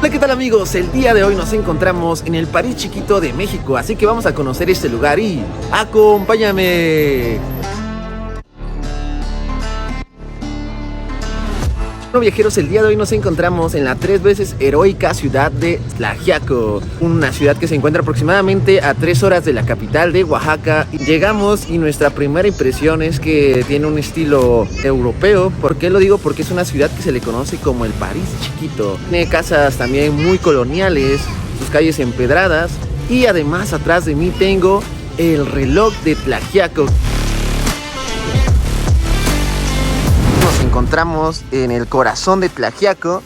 Hola, ¿qué tal amigos? El día de hoy nos encontramos en el París chiquito de México, así que vamos a conocer este lugar y ¡acompáñame! Bueno, viajeros, el día de hoy nos encontramos en la 3 veces heroica ciudad de Tlaxiaco, una ciudad que se encuentra aproximadamente a 3 horas de la capital de Oaxaca. Llegamos y nuestra primera impresión es que tiene un estilo europeo. ¿Por qué lo digo? Porque es una ciudad que se le conoce como el París chiquito. Tiene casas también muy coloniales, sus calles empedradas y además atrás de mí tengo el reloj de Tlaxiaco. Nos encontramos en el corazón de Tlaxiaco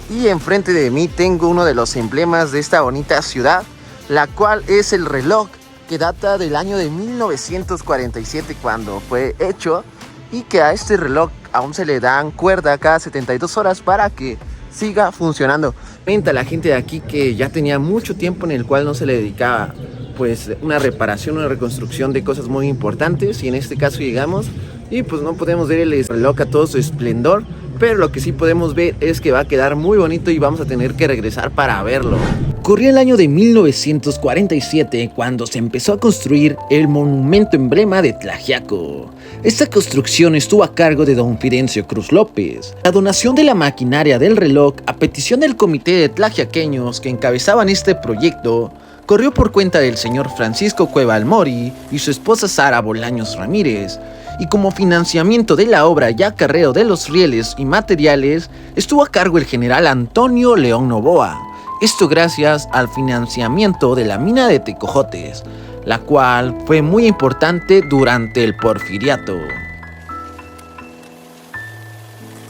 y enfrente de mí tengo uno de los emblemas de esta bonita ciudad, la cual es el reloj que data del año de 1947 cuando fue hecho, y que a este reloj aún se le dan cuerda cada 72 horas para que siga funcionando. A la gente de aquí que ya tenía mucho tiempo en el cual no se le dedicaba pues una reparación, una reconstrucción de cosas muy importantes, y en este caso llegamos y pues no podemos ver el reloj a todo su esplendor, pero lo que sí podemos ver es que va a quedar muy bonito y vamos a tener que regresar para verlo. Corría el año de 1947 cuando se empezó a construir el monumento emblema de Tlaxiaco. Esta construcción estuvo a cargo de don Fidencio Cruz López. La donación de la maquinaria del reloj, a petición del comité de tlaxiaqueños que encabezaban este proyecto, corrió por cuenta del señor Francisco Cueva Almori y su esposa Sara Bolaños Ramírez, y como financiamiento de la obra y acarreo de los rieles y materiales estuvo a cargo el general Antonio León Novoa. Esto gracias al financiamiento de la mina de Tecojotes, la cual fue muy importante durante el Porfiriato.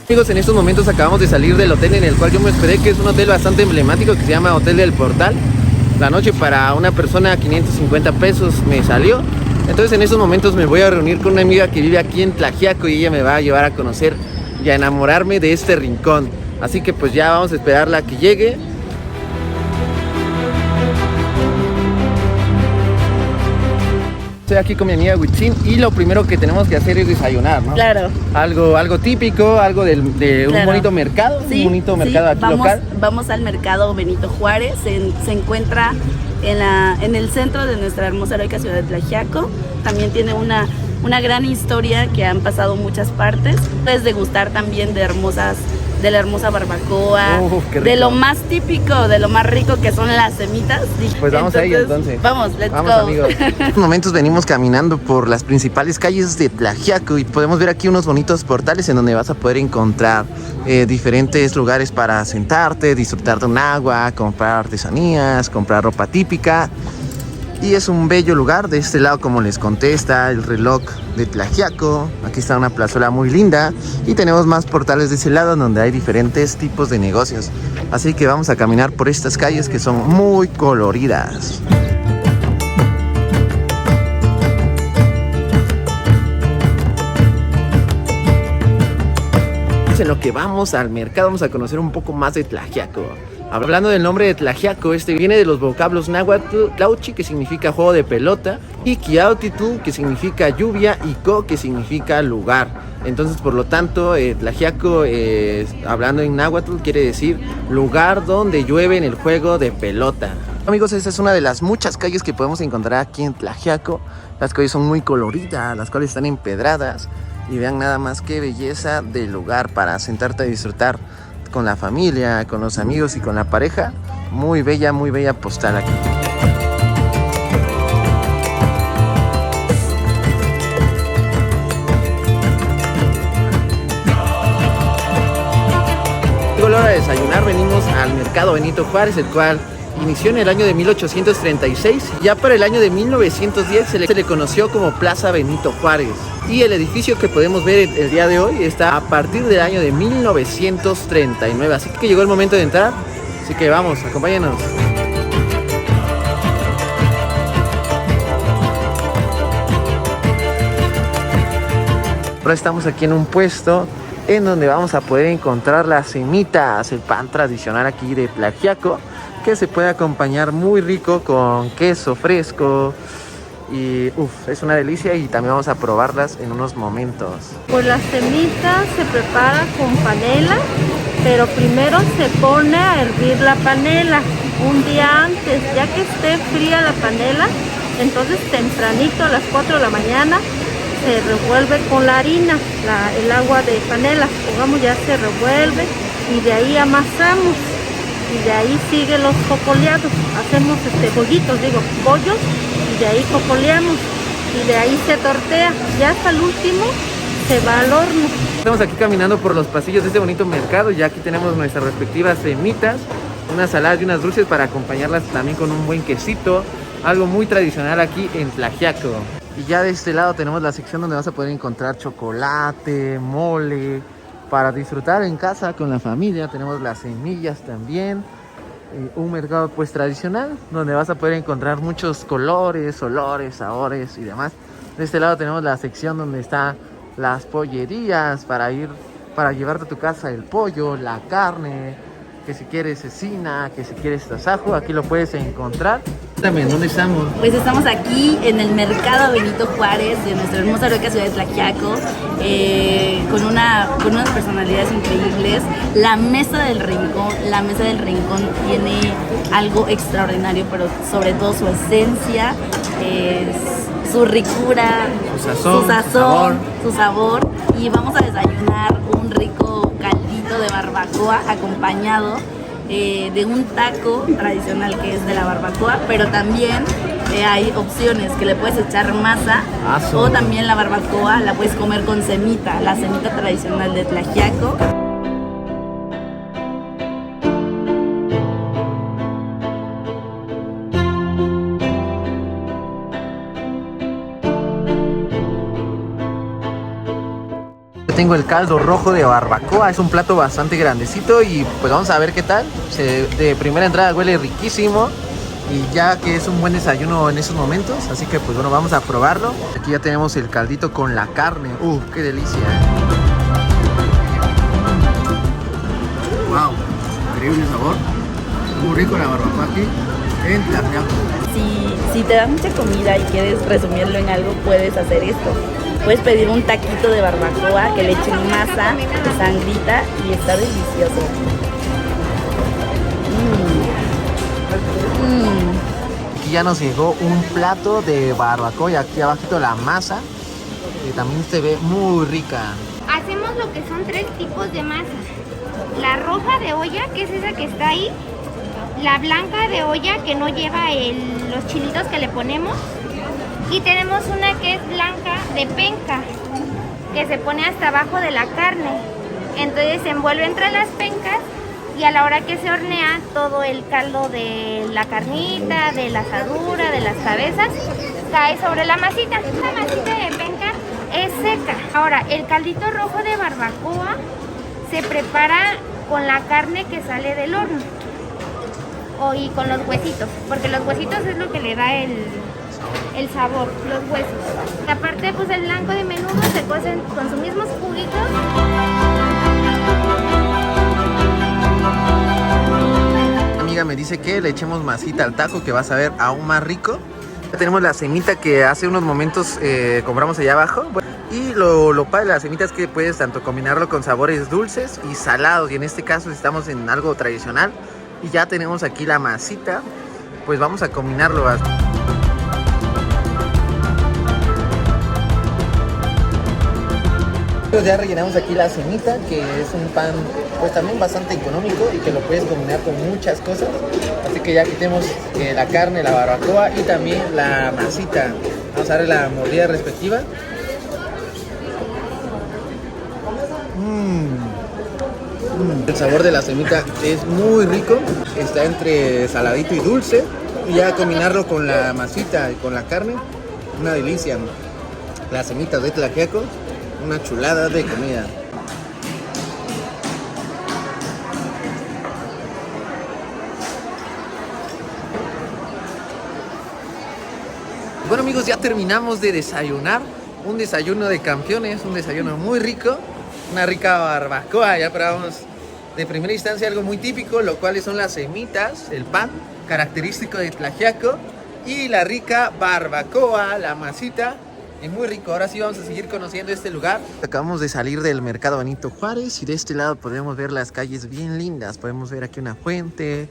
Amigos, en estos momentos acabamos de salir del hotel en el cual yo me hospedé, que es un hotel bastante emblemático que se llama Hotel del Portal. La noche para una persona 550 pesos me salió. Entonces en estos momentos me voy a reunir con una amiga que vive aquí en Tlaxiaco y ella me va a llevar a conocer y a enamorarme de este rincón. Así que pues ya vamos a esperarla a que llegue. Estoy aquí con mi amiga Huitzin y lo primero que tenemos que hacer es desayunar, ¿no? Claro. Algo típico, algo de claro, un bonito mercado, sí, un bonito mercado aquí local. Vamos al mercado Benito Juárez, se encuentra en el centro de nuestra hermosa heroica ciudad de Tlaxiaco. También tiene una gran historia que han pasado muchas partes. Puedes degustar también de la hermosa barbacoa, de lo más típico, de lo más rico que son las semitas. Pues vamos a ello entonces. Vamos, let's go. Amigos. En estos momentos venimos caminando por las principales calles de Tlaxiaco y podemos ver aquí unos bonitos portales en donde vas a poder encontrar diferentes lugares para sentarte, disfrutar de un agua, comprar artesanías, comprar ropa típica. Y es un bello lugar. De este lado, como les conté, está el reloj de Tlaxiaco. Aquí está una plazuela muy linda. Y tenemos más portales de ese lado donde hay diferentes tipos de negocios. Así que vamos a caminar por estas calles que son muy coloridas. En lo que vamos al mercado vamos a conocer un poco más de Tlaxiaco. Hablando del nombre de Tlaxiaco, este viene de los vocablos náhuatl, tlauchi, que significa juego de pelota, y quiautitl, que significa lluvia, y co, que significa lugar. Entonces, por lo tanto, Tlaxiaco, hablando en náhuatl, quiere decir lugar donde llueve en el juego de pelota. Amigos, esta es una de las muchas calles que podemos encontrar aquí en Tlaxiaco. Las calles son muy coloridas, las cuales están empedradas. Y vean nada más qué belleza de lugar para sentarte a disfrutar con la familia, con los amigos y con la pareja. Muy bella postal aquí. Llegó la hora de desayunar, venimos al mercado Benito Juárez, el cual inició en el año de 1836. Ya para el año de 1910 se le conoció como Plaza Benito Juárez. Y el edificio que podemos ver el día de hoy está a partir del año de 1939. Así que llegó el momento de entrar. Así que vamos, acompáñenos. Ahora estamos aquí en un puesto en donde vamos a poder encontrar las semitas, el pan tradicional aquí de Tlaxiaco, que se puede acompañar muy rico con queso fresco. Y es una delicia, y también vamos a probarlas en unos momentos. Pues las semitas se prepara con panela, pero primero se pone a hervir la panela un día antes, ya que esté fría la panela. Entonces tempranito a las 4 de la mañana se revuelve con la harina, el agua de panela, pongamos, ya se revuelve y de ahí amasamos y de ahí sigue los cocoleados, hacemos bollos y de ahí cocoleamos y de ahí se tortea, ya hasta el último se va al horno. Estamos aquí caminando por los pasillos de este bonito mercado. Ya aquí tenemos nuestras respectivas semitas, unas saladas y unas dulces para acompañarlas también con un buen quesito. Algo muy tradicional aquí en Tlaxiaco. Y ya de este lado tenemos la sección donde vas a poder encontrar chocolate, mole, para disfrutar en casa con la familia. Tenemos las semillas también. Un mercado pues tradicional donde vas a poder encontrar muchos colores, olores, sabores y demás. De este lado tenemos la sección donde está las pollerías para llevarte a tu casa el pollo, la carne, que si quieres cecina, que si quieres tasajo, aquí lo puedes encontrar. Cuéntame, ¿dónde estamos? Pues estamos aquí en el mercado Benito Juárez de nuestra hermosa heroica ciudad de Tlaxiaco, con unas personalidades increíbles. La mesa del rincón tiene algo extraordinario, pero sobre todo su esencia, su ricura, su sazón, su sabor. Y vamos a desayunar un rico caldito de barbacoa acompañado de un taco tradicional que es de la barbacoa, pero también hay opciones que le puedes echar masa o también la barbacoa la puedes comer con semita, la semita tradicional de Tlaxiaco. Tengo el caldo rojo de barbacoa, es un plato bastante grandecito y pues vamos a ver qué tal. De primera entrada huele riquísimo y ya que es un buen desayuno en esos momentos, así que pues bueno, vamos a probarlo. Aquí ya tenemos el caldito con la carne, qué delicia. Wow, increíble sabor, muy rico la barbacoa aquí en Tlaxiaco. Si te da mucha comida y quieres resumirlo en algo, puedes hacer esto. Puedes pedir un taquito de barbacoa que le echen masa, sangrita y está delicioso. Aquí ya nos llegó un plato de barbacoa y aquí abajito la masa, que también se ve muy rica. Hacemos lo que son 3 tipos de masa. La roja de olla, que es esa que está ahí. La blanca de olla, que no lleva los chilitos que le ponemos. Y tenemos una que es blanca de penca, que se pone hasta abajo de la carne. Entonces se envuelve entre las pencas y a la hora que se hornea, todo el caldo de la carnita, de la asadura, de las cabezas, cae sobre la masita. Esta masita de penca es seca. Ahora, el caldito rojo de barbacoa se prepara con la carne que sale del horno y con los huesitos, porque los huesitos es lo que le da el sabor, los huesos. Aparte, pues el blanco de menudo se cocen con sus mismos juguitos. Amiga me dice que le echemos masita al taco, que vas a ver aún más rico. Ya tenemos la semita que hace unos momentos compramos allá abajo. Y lo padre de la semita es que puedes tanto combinarlo con sabores dulces y salados. Y en este caso estamos en algo tradicional. Y ya tenemos aquí la masita. Pues vamos a combinarlo. Ya rellenamos aquí la semita, que es un pan pues también bastante económico y que lo puedes combinar con muchas cosas. Así que ya aquí tenemos la carne, la barbacoa y también la masita. Vamos a darle la mordida respectiva. El sabor de la semita es muy rico, está entre saladito y dulce. Y ya combinarlo con la masita y con la carne, una delicia. Las semitas de Tlaxiaco, una chulada de comida. Bueno amigos, ya terminamos de desayunar. Un desayuno de campeones, un desayuno muy rico. Una rica barbacoa, ya probamos de primera instancia algo muy típico, lo cual son las semitas, el pan característico de Tlaxiaco y la rica barbacoa, la masita y muy rico. Ahora sí vamos a seguir conociendo este lugar. Acabamos de salir del mercado Benito Juárez y de este lado podemos ver las calles bien lindas. Podemos ver aquí una fuente,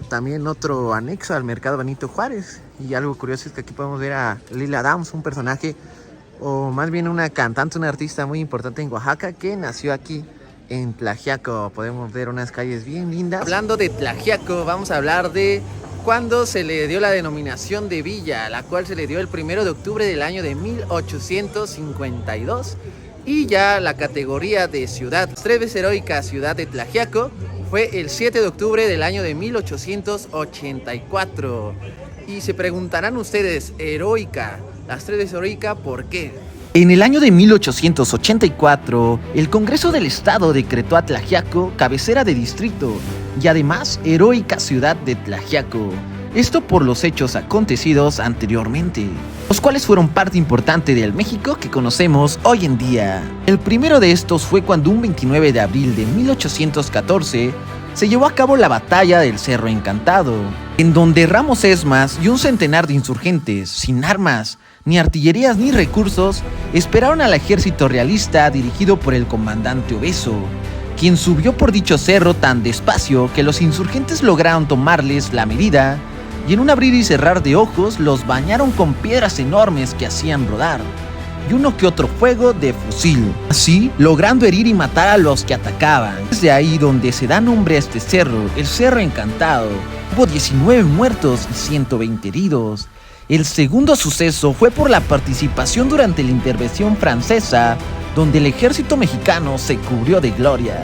también otro anexo al mercado Benito Juárez. Y algo curioso es que aquí podemos ver a Lila Downs, un personaje, o más bien una cantante, una artista muy importante en Oaxaca que nació aquí en Tlaxiaco. Podemos ver unas calles bien lindas. Hablando de Tlaxiaco, vamos a hablar de cuando se le dio la denominación de villa, la cual se le dio el 1 de octubre del año de 1852, y ya la categoría de ciudad, tres veces heroica ciudad de Tlaxiaco, fue el 7 de octubre del año de 1884. Y se preguntarán ustedes, heroica, las tres veces heroica, ¿por qué? En el año de 1884, el Congreso del Estado decretó a Tlaxiaco cabecera de distrito y además heroica ciudad de Tlaxiaco. Esto por los hechos acontecidos anteriormente, los cuales fueron parte importante del México que conocemos hoy en día. El primero de estos fue cuando un 29 de abril de 1814 se llevó a cabo la batalla del Cerro Encantado, en donde Ramos Esmas y un centenar de insurgentes, sin armas, ni artillerías ni recursos, esperaron al ejército realista dirigido por el comandante Obeso, quien subió por dicho cerro tan despacio que los insurgentes lograron tomarles la medida y en un abrir y cerrar de ojos los bañaron con piedras enormes que hacían rodar y uno que otro fuego de fusil, así logrando herir y matar a los que atacaban. Es de ahí donde se da nombre a este cerro, el Cerro Encantado. Hubo 19 muertos y 120 heridos. El segundo suceso fue por la participación durante la intervención francesa, donde el ejército mexicano se cubrió de gloria.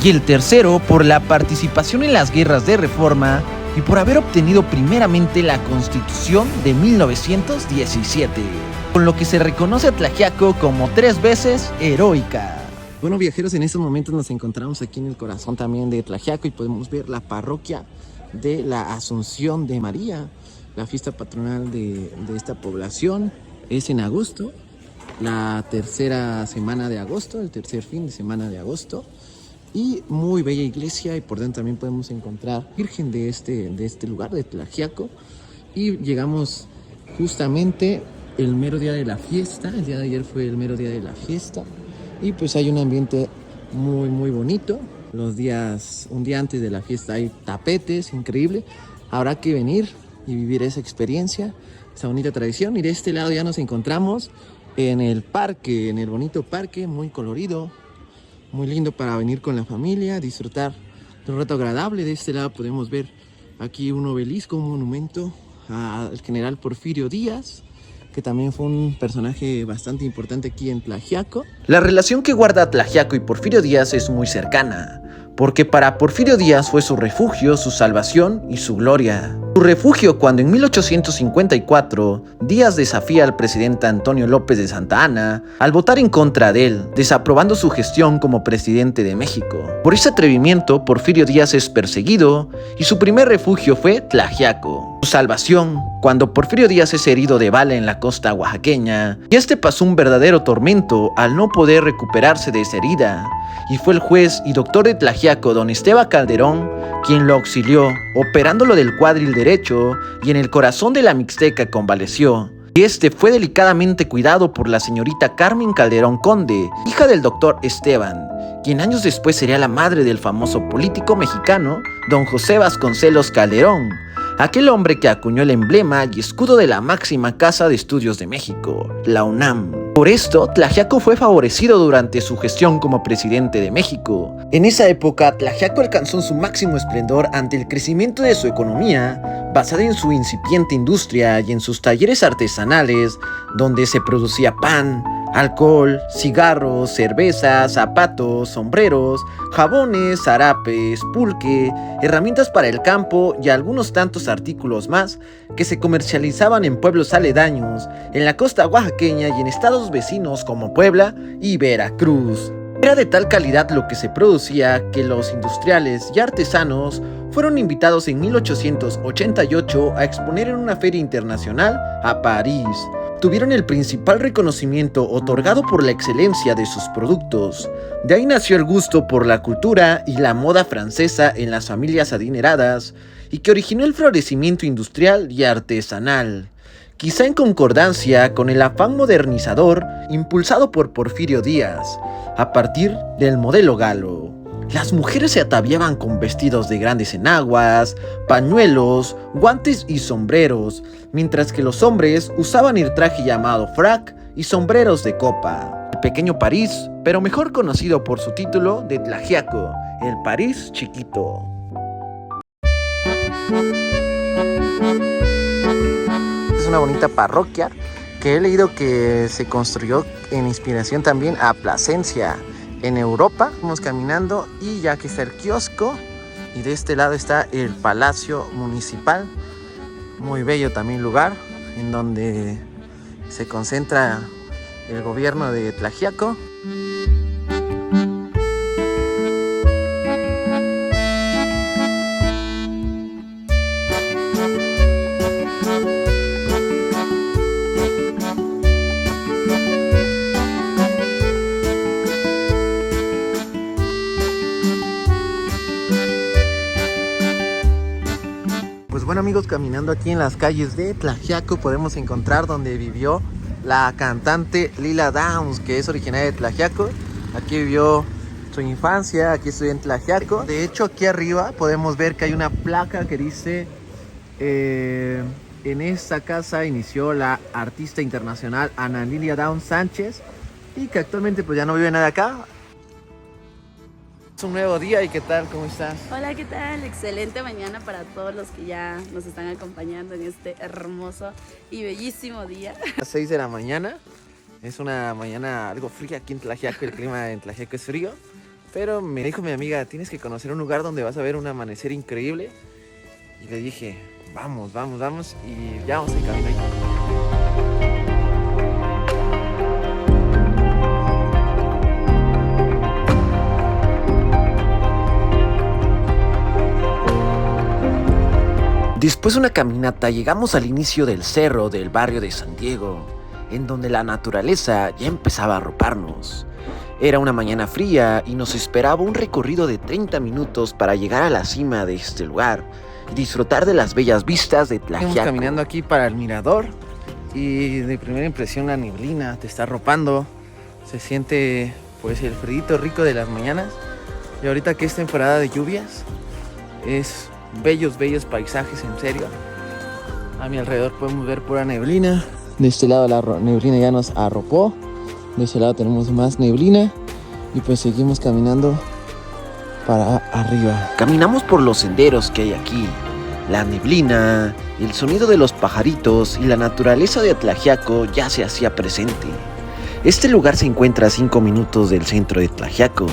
Y el tercero por la participación en las guerras de reforma y por haber obtenido primeramente la Constitución de 1917, con lo que se reconoce a Tlaxiaco como tres veces heroica. Bueno, viajeros, en estos momentos nos encontramos aquí en el corazón también de Tlaxiaco y podemos ver la parroquia de la Asunción de María. La fiesta patronal de esta población es en agosto, la tercera semana de agosto, el tercer fin de semana de agosto. Y muy bella iglesia, y por dentro también podemos encontrar Virgen de este lugar, de Tlaxiaco. Y llegamos justamente el mero día de la fiesta. El día de ayer fue el mero día de la fiesta. Y pues hay un ambiente muy muy bonito. Un día antes de la fiesta hay tapetes, increíble. Habrá que venir y vivir esa experiencia, esa bonita tradición. Y de este lado ya nos encontramos en el parque, en el bonito parque, muy colorido, muy lindo para venir con la familia, disfrutar de un rato agradable. De este lado podemos ver aquí un obelisco, un monumento al general Porfirio Díaz, que también fue un personaje bastante importante aquí en Tlaxiaco. La relación que guarda Tlaxiaco y Porfirio Díaz es muy cercana, porque para Porfirio Díaz fue su refugio, su salvación y su gloria. Su refugio cuando en 1854 Díaz desafía al presidente Antonio López de Santa Anna al votar en contra de él, desaprobando su gestión como presidente de México. Por ese atrevimiento, Porfirio Díaz es perseguido y su primer refugio fue Tlaxiaco. Su salvación cuando Porfirio Díaz es herido de bala en la costa oaxaqueña, y este pasó un verdadero tormento al no poder recuperarse de esa herida, y fue el juez y doctor de Tlaxiaco, don Esteban Calderón, quien lo auxilió, operándolo del cuadril derecho, y en el corazón de la Mixteca convaleció. Y este fue delicadamente cuidado por la señorita Carmen Calderón Conde, hija del doctor Esteban, quien años después sería la madre del famoso político mexicano, don José Vasconcelos Calderón, aquel hombre que acuñó el emblema y escudo de la máxima casa de estudios de México, la UNAM. Por esto, Tlaxiaco fue favorecido durante su gestión como presidente de México. En esa época, Tlaxiaco alcanzó su máximo esplendor ante el crecimiento de su economía, basada en su incipiente industria y en sus talleres artesanales, donde se producía pan, alcohol, cigarros, cerveza, zapatos, sombreros, jabones, zarapes, pulque, herramientas para el campo y algunos tantos artículos más que se comercializaban en pueblos aledaños, en la costa oaxaqueña y en estados vecinos como Puebla y Veracruz. Era de tal calidad lo que se producía que los industriales y artesanos fueron invitados en 1888 a exponer en una feria internacional a París. Tuvieron el principal reconocimiento otorgado por la excelencia de sus productos. De ahí nació el gusto por la cultura y la moda francesa en las familias adineradas y que originó el florecimiento industrial y artesanal, quizá en concordancia con el afán modernizador impulsado por Porfirio Díaz, a partir del modelo galo. Las mujeres se ataviaban con vestidos de grandes enaguas, pañuelos, guantes y sombreros, mientras que los hombres usaban el traje llamado frac y sombreros de copa. El pequeño París, pero mejor conocido por su título de Tlaxiaco, el París chiquito. Es una bonita parroquia que he leído que se construyó en inspiración también a Plasencia en Europa. Vamos caminando y ya que está el kiosco y de este lado está el Palacio Municipal, muy bello también lugar en donde se concentra el gobierno de Tlaxiaco. Pues bueno amigos, caminando aquí en las calles de Tlaxiaco podemos encontrar donde vivió la cantante Lila Downs, que es originaria de Tlaxiaco. Aquí vivió su infancia, aquí estudió en Tlaxiaco. De hecho, aquí arriba podemos ver que hay una placa que dice en esta casa inició la artista internacional Ana Lilia Downs Sánchez, y que actualmente pues ya no vive nada acá. Es un nuevo día. ¿Y qué tal? ¿Cómo estás? Hola, ¿qué tal? Excelente mañana para todos los que ya nos están acompañando en este hermoso y bellísimo día. A las 6 de la mañana. Es una mañana algo fría aquí en Tlaxiaco. El clima en Tlaxiaco es frío. Pero me dijo mi amiga, tienes que conocer un lugar donde vas a ver un amanecer increíble. Y le dije, vamos. Y ya vamos en camino ahí. Después de una caminata llegamos al inicio del cerro del barrio de San Diego, en donde la naturaleza ya empezaba a arroparnos. Era una mañana fría y nos esperaba un recorrido de 30 minutos para llegar a la cima de este lugar y disfrutar de las bellas vistas de Tlaxiaco. Estamos caminando aquí para el mirador y de primera impresión la neblina te está arropando. Se siente pues el frío rico de las mañanas, y ahorita que es temporada de lluvias es bellos paisajes, en serio. A mi alrededor podemos ver pura neblina. De este lado la neblina ya nos arropó. De este lado tenemos más neblina. Y pues seguimos caminando para arriba. Caminamos por los senderos que hay aquí. La neblina, el sonido de los pajaritos y la naturaleza de Tlaxiaco ya se hacía presente. Este lugar se encuentra a 5 minutos del centro de Tlaxiaco.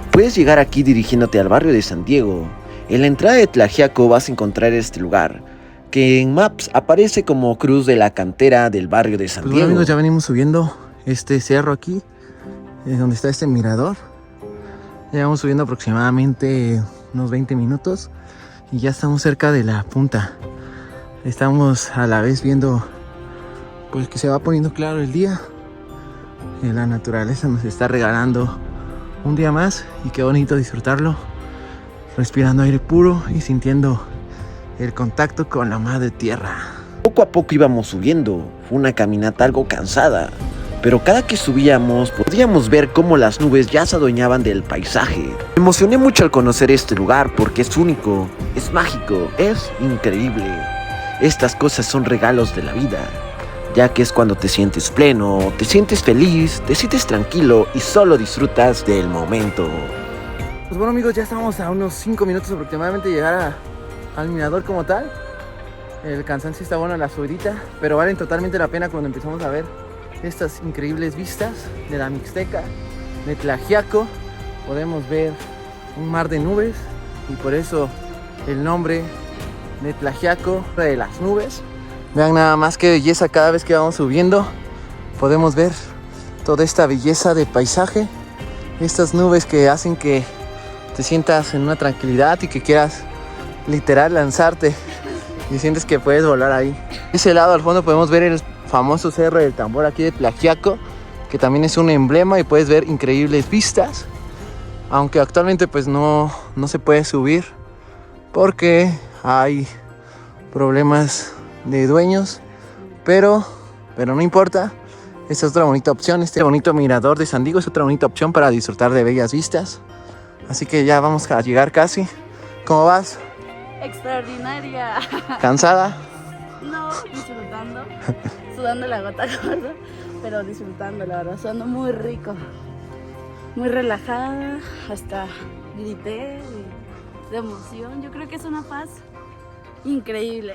Puedes llegar aquí dirigiéndote al barrio de San Diego. En la entrada de Tlaxiaco vas a encontrar este lugar, que en Maps aparece como Cruz de la Cantera del barrio de San Pues Diego. bueno amigos, ya venimos subiendo este cerro aquí, donde está este mirador. Ya vamos subiendo aproximadamente unos 20 minutos y ya estamos cerca de la punta. Estamos a la vez viendo pues que se va poniendo claro el día. La naturaleza nos está regalando un día más y qué bonito disfrutarlo, respirando aire puro y sintiendo el contacto con la madre tierra. Poco a poco íbamos subiendo. Fue una caminata algo cansada, pero cada que subíamos podíamos ver cómo las nubes ya se adueñaban del paisaje. Me emocioné mucho al conocer este lugar porque es único, es mágico, es increíble. Estas cosas son regalos de la vida, ya que es cuando te sientes pleno, te sientes feliz, te sientes tranquilo y solo disfrutas del momento. Pues bueno amigos, ya estamos a unos 5 minutos aproximadamente de llegar al mirador como tal. El cansancio está bueno, la subidita, pero valen totalmente la pena cuando empezamos a ver estas increíbles vistas de la Mixteca, de Tlaxiaco. Podemos ver un mar de nubes y por eso el nombre de Tlaxiaco, de las nubes. Vean nada más qué belleza cada vez que vamos subiendo. Podemos ver toda esta belleza de paisaje, estas nubes que hacen que te sientas en una tranquilidad y que quieras literal lanzarte y sientes que puedes volar ahí. De ese lado al fondo podemos ver el famoso Cerro del Tambor aquí de Tlaxiaco, que también es un emblema y puedes ver increíbles vistas, aunque actualmente pues no se puede subir porque hay problemas de dueños, pero no importa. Esta es otra bonita opción. Este bonito mirador de San Diego es otra bonita opción para disfrutar de bellas vistas. Así que ya vamos a llegar casi. ¿Cómo vas? Extraordinaria. ¿Cansada? No, disfrutando. Sudando la gota gorda, pero disfrutando, la verdad. Sudando muy rico. Muy relajada. Hasta grité de emoción. Yo creo que es una paz increíble.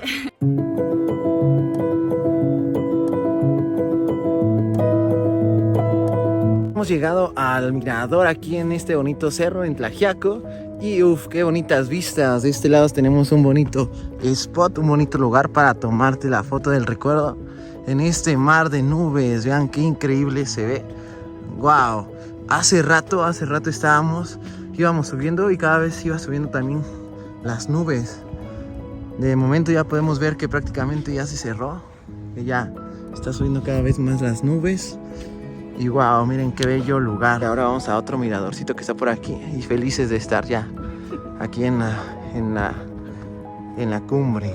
Hemos llegado al mirador aquí en este bonito cerro en Tlaxiaco. Y uff, qué bonitas vistas. De este lado tenemos un bonito spot, un bonito lugar para tomarte la foto del recuerdo en este mar de nubes. Vean qué increíble se ve. Wow, hace rato íbamos subiendo y cada vez iba subiendo también las nubes. De momento ya podemos ver que prácticamente ya se cerró, que ya está subiendo cada vez más las nubes. Y wow, miren qué bello lugar. Ahora vamos a otro miradorcito que está por aquí. Y felices de estar ya aquí en la cumbre.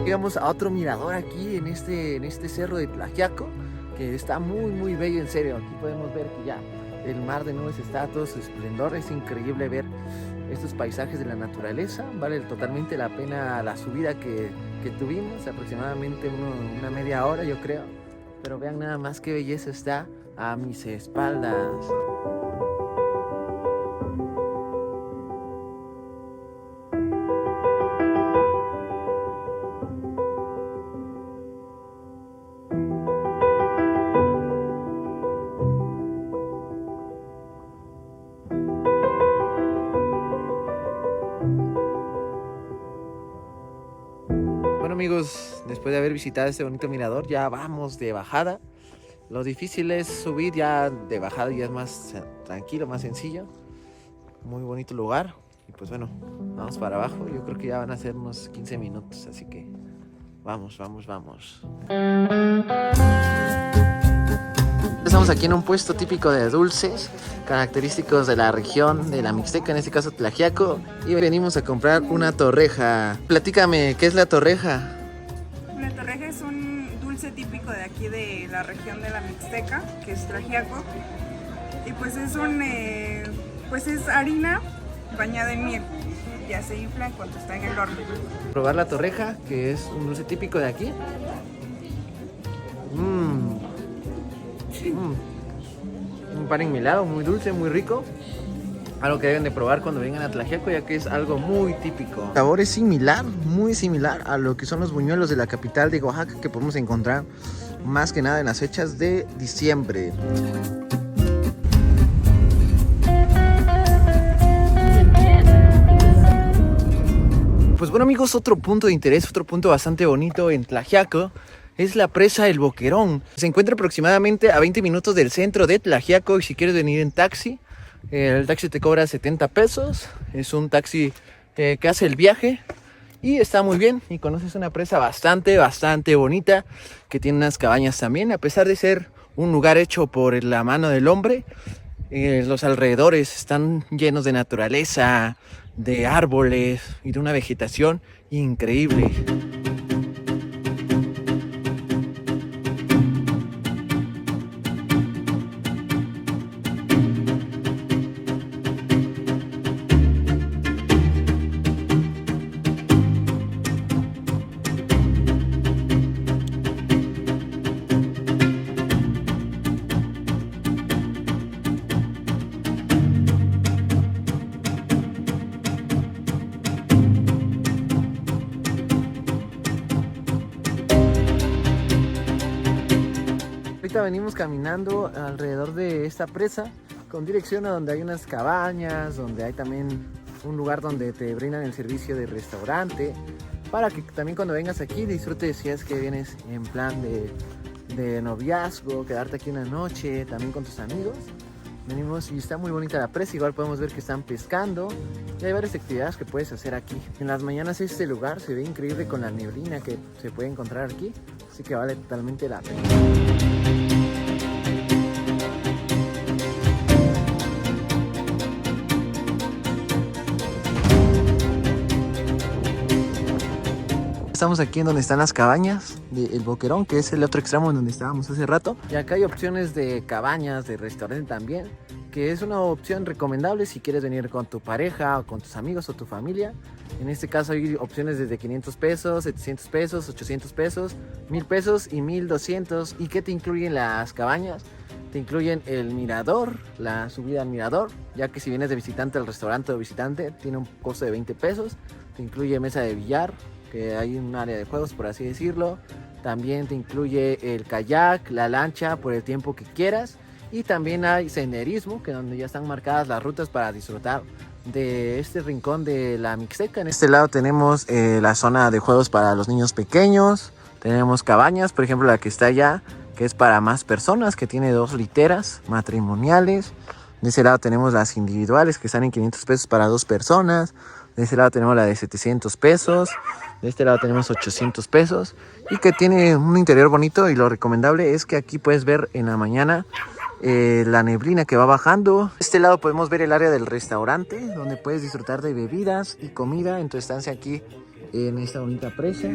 Llegamos a otro mirador aquí en este cerro de Tlaxiaco, que está muy bello, en serio. Aquí podemos ver que ya el mar de nubes está a todo su esplendor. Es increíble ver estos paisajes de la naturaleza. Vale totalmente la pena la subida que tuvimos, aproximadamente una media hora, yo creo. Pero vean nada más qué belleza está a mis espaldas. Bueno amigos, después de haber visitado este bonito mirador, ya vamos de bajada. Lo difícil es subir, ya de bajada ya es más tranquilo, más sencillo. Muy bonito lugar. Y pues bueno, vamos para abajo. Yo creo que ya van a ser unos 15 minutos, así que vamos. Estamos aquí en un puesto típico de dulces, característicos de la región de la Mixteca, en este caso Tlaxiaco, y venimos a comprar una torreja. Platícame, ¿qué es la torreja? La torreja es un dulce típico de aquí de la región de la Mixteca, que es Tlaxiaco, y pues es harina bañada en miel. Ya se infla en cuanto está en el horno. Probar la torreja, que es un dulce típico de aquí. Un pan enmilado, muy dulce, muy rico. Algo que deben de probar cuando vengan a Tlaxiaco, ya que es algo muy típico. El sabor es similar, muy similar a lo que son los buñuelos de la capital de Oaxaca, que podemos encontrar más que nada en las fechas de diciembre. Pues bueno amigos, otro punto de interés, otro punto bastante bonito en Tlaxiaco es la presa El Boquerón. Se encuentra aproximadamente a 20 minutos del centro de Tlaxiaco, y si quieres venir en taxi, el taxi te cobra 70 pesos. Es un taxi que hace el viaje y está muy bien, y conoces una presa bastante bonita, que tiene unas cabañas también. A pesar de ser un lugar hecho por la mano del hombre, los alrededores están llenos de naturaleza, de árboles y de una vegetación increíble. Ahorita venimos caminando alrededor de esta presa con dirección a donde hay unas cabañas, donde hay también un lugar donde te brindan el servicio de restaurante, para que también cuando vengas aquí disfrutes, si es que vienes en plan de noviazgo, quedarte aquí una noche también con tus amigos. Venimos y está muy bonita la presa, igual podemos ver que están pescando y hay varias actividades que puedes hacer aquí. En las mañanas este lugar se ve increíble con la neblina que se puede encontrar aquí, así que vale totalmente la pena. Estamos aquí en donde están las cabañas del Boquerón, que es el otro extremo en donde estábamos hace rato. Y acá hay opciones de cabañas, de restaurante también, que es una opción recomendable si quieres venir con tu pareja o con tus amigos o tu familia. En este caso hay opciones desde 500 pesos, 700 pesos, 800 pesos, 1000 pesos y 1200. ¿Y qué te incluyen las cabañas? Te incluyen el mirador, la subida al mirador, ya que si vienes de visitante al restaurante o visitante tiene un costo de 20 pesos. Te incluye mesa de billar, que hay un área de juegos, por así decirlo. También te incluye el kayak, la lancha por el tiempo que quieras. Y también hay senderismo, que donde ya están marcadas las rutas para disfrutar de este rincón de la Mixteca. En este lado tenemos la zona de juegos para los niños pequeños. Tenemos cabañas, por ejemplo la que está allá, que es para más personas, que tiene 2 literas matrimoniales. De ese lado tenemos las individuales, que están en 500 pesos para 2 personas. De este lado tenemos la de 700 pesos. De este lado tenemos 800 pesos. Y que tiene un interior bonito. Y lo recomendable es que aquí puedes ver en la mañana la neblina que va bajando. De este lado podemos ver el área del restaurante, donde puedes disfrutar de bebidas y comida en tu estancia aquí en esta bonita presa.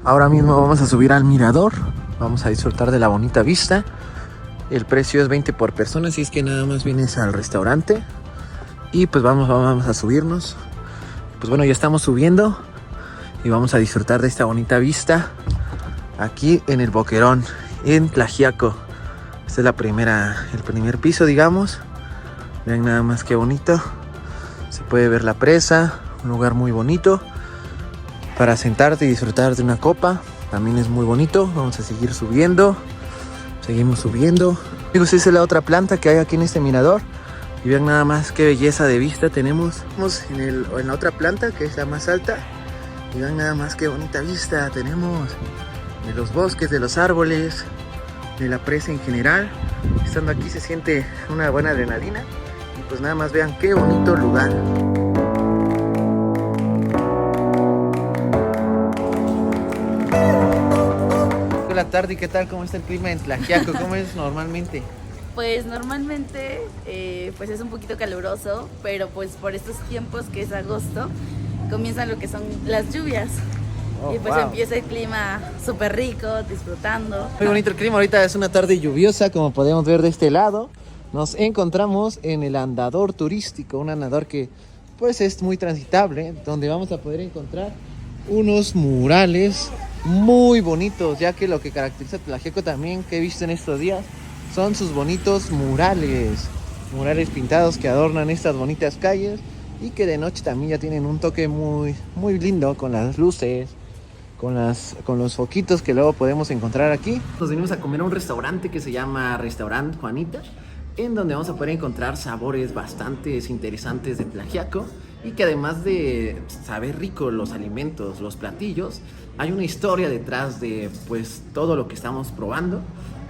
Ahora mismo vamos a subir al mirador, vamos a disfrutar de la bonita vista. El precio es 20 por persona, así es que nada más vienes al restaurante. Y pues vamos a subirnos. Pues bueno, ya estamos subiendo y vamos a disfrutar de esta bonita vista aquí en el Boquerón, en Tlaxiaco. Este es el primer piso, digamos. Vean nada más qué bonito. Se puede ver la presa, un lugar muy bonito para sentarte y disfrutar de una copa. También es muy bonito. Vamos a seguir subiendo. Seguimos subiendo. Amigos, esa es la otra planta que hay aquí en este mirador. Y vean nada más qué belleza de vista tenemos. Estamos en la otra planta, que es la más alta. Y vean nada más qué bonita vista tenemos de los bosques, de los árboles, de la presa en general. Estando aquí se siente una buena adrenalina. Y pues nada más vean qué bonito lugar. La tarde, ¿qué tal? ¿Cómo está el clima en Tlaxiaco? ¿Cómo es normalmente? Pues normalmente pues es un poquito caluroso, pero pues por estos tiempos que es agosto comienzan lo que son las lluvias. Y pues empieza el clima súper rico, disfrutando. Muy bonito el clima, ahorita es una tarde lluviosa, como podemos ver de este lado. Nos encontramos en el andador turístico, un andador que pues es muy transitable, donde vamos a poder encontrar unos murales muy bonitos, ya que lo que caracteriza a Tlaxiaco también, que he visto en estos días, son sus bonitos murales pintados que adornan estas bonitas calles y que de noche también ya tienen un toque muy, muy lindo con las luces, con los foquitos que luego podemos encontrar aquí. Nos venimos a comer a un restaurante que se llama Restaurant Juanita, en donde vamos a poder encontrar sabores bastante interesantes de Tlaxiaco y que además de saber rico los alimentos, los platillos, hay una historia detrás de pues todo lo que estamos probando.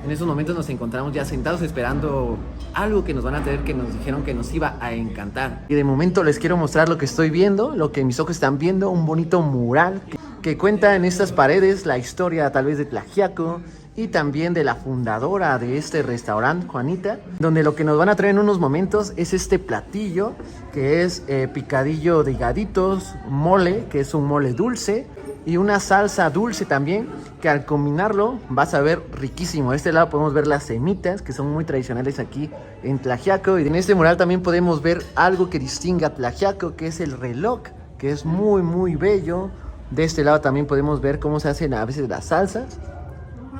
En estos momentos nos encontramos ya sentados esperando algo que nos van a traer, que nos dijeron que nos iba a encantar. Y de momento les quiero mostrar lo que estoy viendo, lo que mis ojos están viendo, un bonito mural que cuenta en estas paredes la historia tal vez de Tlaxiaco y también de la fundadora de este restaurante, Juanita, donde lo que nos van a traer en unos momentos es este platillo que es picadillo de higaditos, mole, que es un mole dulce, y una salsa dulce también, que al combinarlo vas a ver riquísimo. De este lado podemos ver las semitas, que son muy tradicionales aquí en Tlaxiaco, y en este mural también podemos ver algo que distingue a Tlaxiaco, que es el reloj, que es muy muy bello. De este lado también podemos ver cómo se hacen a veces las salsas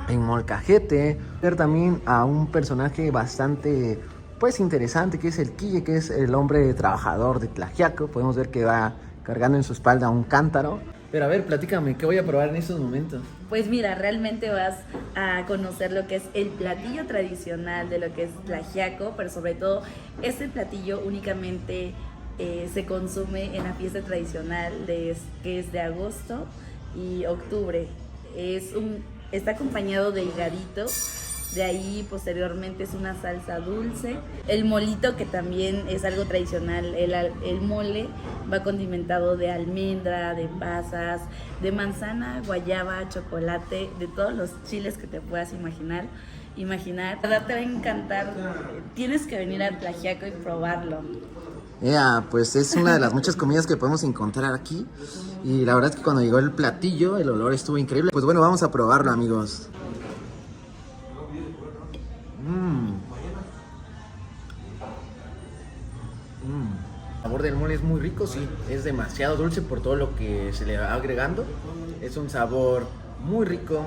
en molcajete. Ver también a un personaje bastante pues interesante, que es el Quille, que es el hombre trabajador de Tlaxiaco. Podemos ver que va cargando en su espalda un cántaro. Pero a ver, platícame, ¿qué voy a probar en estos momentos? Pues mira, realmente vas a conocer lo que es el platillo tradicional de lo que es Tlaxiaco, pero sobre todo este platillo únicamente se consume en la fiesta tradicional que es de agosto y octubre. Está acompañado de higadito. De ahí posteriormente es una salsa dulce. El molito, que también es algo tradicional. El mole va condimentado de almendra, de pasas, de manzana, guayaba, chocolate, de todos los chiles que te puedas imaginar. La verdad te va a encantar. Tienes que venir a Tlaxiaco y probarlo. Pues es una de las muchas comidas que podemos encontrar aquí. Y la verdad es que cuando llegó el platillo, el olor estuvo increíble. Pues bueno, vamos a probarlo, amigos. El sabor del mole es muy rico, sí. Es demasiado dulce por todo lo que se le va agregando. Es un sabor muy rico,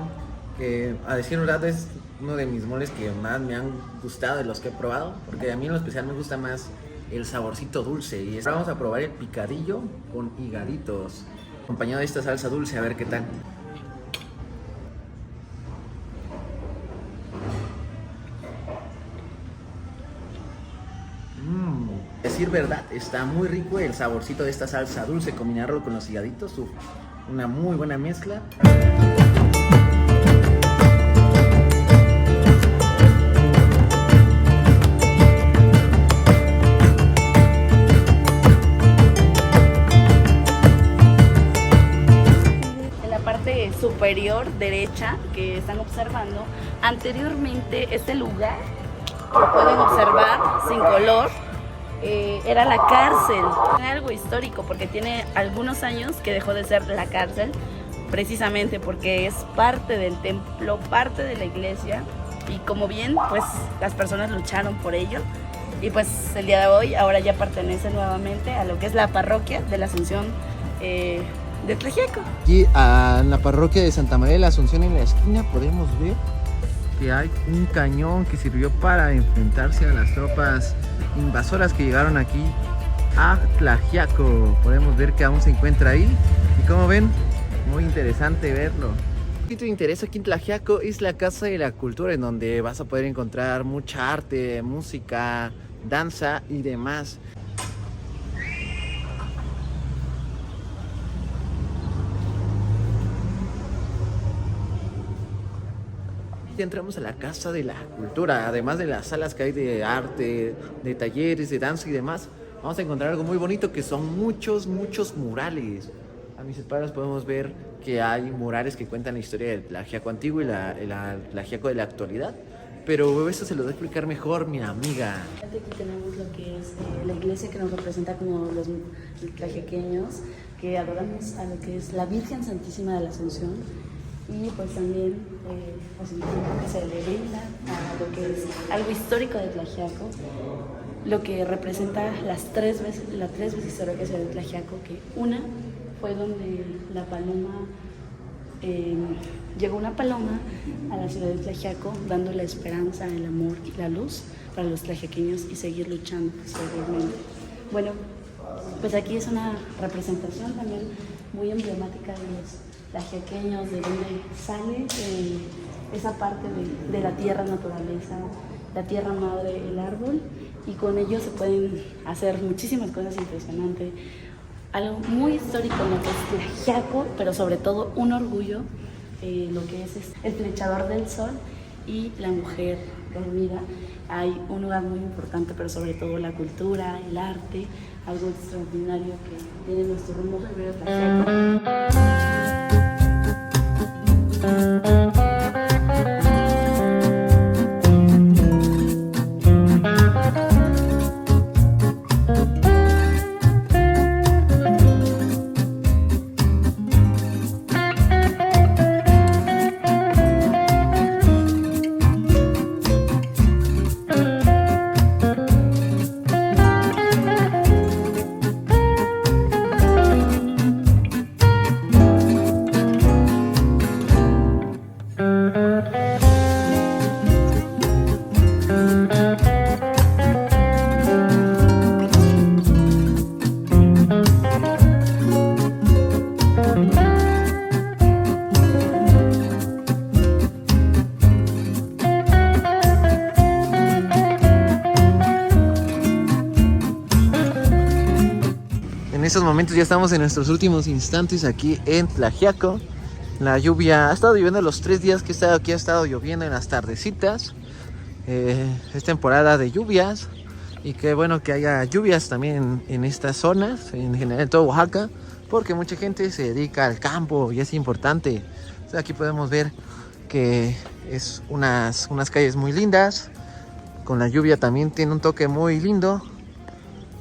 que a decir verdad es uno de mis moles que más me han gustado de los que he probado, porque a mí en lo especial me gusta más el saborcito dulce. Y ahora vamos a probar el picadillo con higaditos, acompañado de esta salsa dulce, a ver qué tal. Decir verdad, está muy rico el saborcito de esta salsa dulce, combinarlo con los higaditos, una muy buena mezcla. En la parte superior derecha que están observando, anteriormente este lugar, lo pueden observar sin color, era la cárcel. Tiene algo histórico porque tiene algunos años que dejó de ser la cárcel, precisamente porque es parte del templo, parte de la iglesia, y como bien, pues las personas lucharon por ello, y pues el día de hoy ahora ya pertenece nuevamente a lo que es la parroquia de la Asunción de Tlaxiaco. Aquí en la parroquia de Santa María de la Asunción, en la esquina, podemos ver que hay un cañón que sirvió para enfrentarse a las tropas invasoras que llegaron aquí a Tlaxiaco. Podemos ver que aún se encuentra ahí, y como ven, muy interesante verlo. Lo que te interesa aquí en Tlaxiaco es la Casa de la Cultura, en donde vas a poder encontrar mucha arte, música, danza y demás. Entramos a la Casa de la Cultura, además de las salas que hay de arte, de talleres, de danza y demás, vamos a encontrar algo muy bonito, que son muchos murales. A mis espaldas podemos ver que hay murales que cuentan la historia del Tlaxiaco antiguo y la Tlaxiaco de la actualidad, pero eso se lo va a explicar mejor mi amiga. Aquí tenemos lo que es la iglesia, que nos representa como los tlaxiaqueños, que adoramos a lo que es la Virgen Santísima de la Asunción. Y pues también pues el tiempo que se le brinda a lo que es algo histórico de Tlaxiaco, lo que representa las tres veces históricas de Tlaxiaco, que una fue donde la paloma, llegó una paloma a la ciudad de Tlaxiaco, dando la esperanza, el amor y la luz para los tlaxiaqueños y seguir luchando posteriormente. Bueno, pues aquí es una representación también muy emblemática de los tlaxiaqueños, de donde sale esa parte de la tierra naturaleza, la tierra madre, el árbol, y con ello se pueden hacer muchísimas cosas impresionantes. Algo muy histórico en lo que es Tlaxiaco, pero sobre todo un orgullo, lo que es el flechador del sol y la mujer dormida. Hay un lugar muy importante, pero sobre todo la cultura, el arte, algo extraordinario que tiene nuestro rumbo febrero Tlaxiaco. En estos momentos ya estamos en nuestros últimos instantes aquí en Tlaxiaco. La lluvia ha estado lloviendo los 3 días que he estado aquí, ha estado lloviendo en las tardecitas. Es temporada de lluvias y qué bueno que haya lluvias también en estas zonas, en general en todo Oaxaca, porque mucha gente se dedica al campo y es importante. O sea, aquí podemos ver que es unas calles muy lindas. Con la lluvia también tiene un toque muy lindo.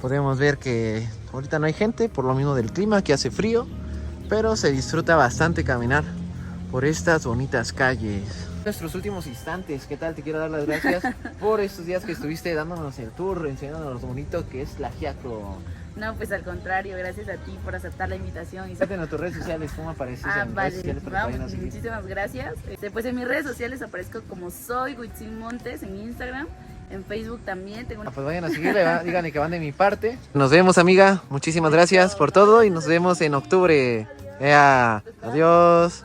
Podemos ver que ahorita no hay gente por lo mismo del clima, que hace frío, pero se disfruta bastante caminar por estas bonitas calles. Nuestros últimos instantes, ¿qué tal? Te quiero dar las gracias por estos días que estuviste dándonos el tour, enseñándonos lo bonito que es Tlaxiaco. No, pues al contrario, gracias a ti por aceptar la invitación. Fíjate en tus redes sociales, ¿cómo apareces en redes sociales para que vayan a seguir? Muchísimas gracias. Pues en mis redes sociales aparezco como soy Huitzil Montes en Instagram. En Facebook también tengo una... Pues vayan a seguirle, díganle que van de mi parte. Nos vemos, amiga. Muchísimas gracias por todo y nos vemos en octubre. Adiós.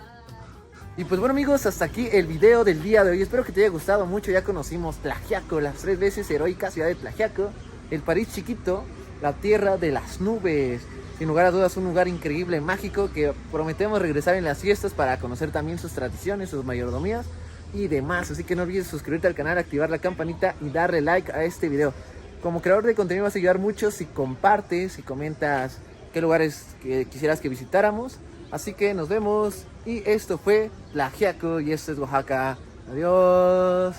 Y pues bueno, amigos, hasta aquí el video del día de hoy. Espero que te haya gustado mucho. Ya conocimos Tlaxiaco, las 3 veces heroica ciudad de Tlaxiaco, el París chiquito, la tierra de las nubes. Sin lugar a dudas, un lugar increíble, mágico, que prometemos regresar en las fiestas para conocer también sus tradiciones, sus mayordomías y demás. Así que no olvides suscribirte al canal, activar la campanita y darle like a este video. Como creador de contenido vas a ayudar mucho si compartes, si comentas qué lugares que quisieras que visitáramos. Así que nos vemos y esto fue Tlaxiaco y esto es Oaxaca. Adiós.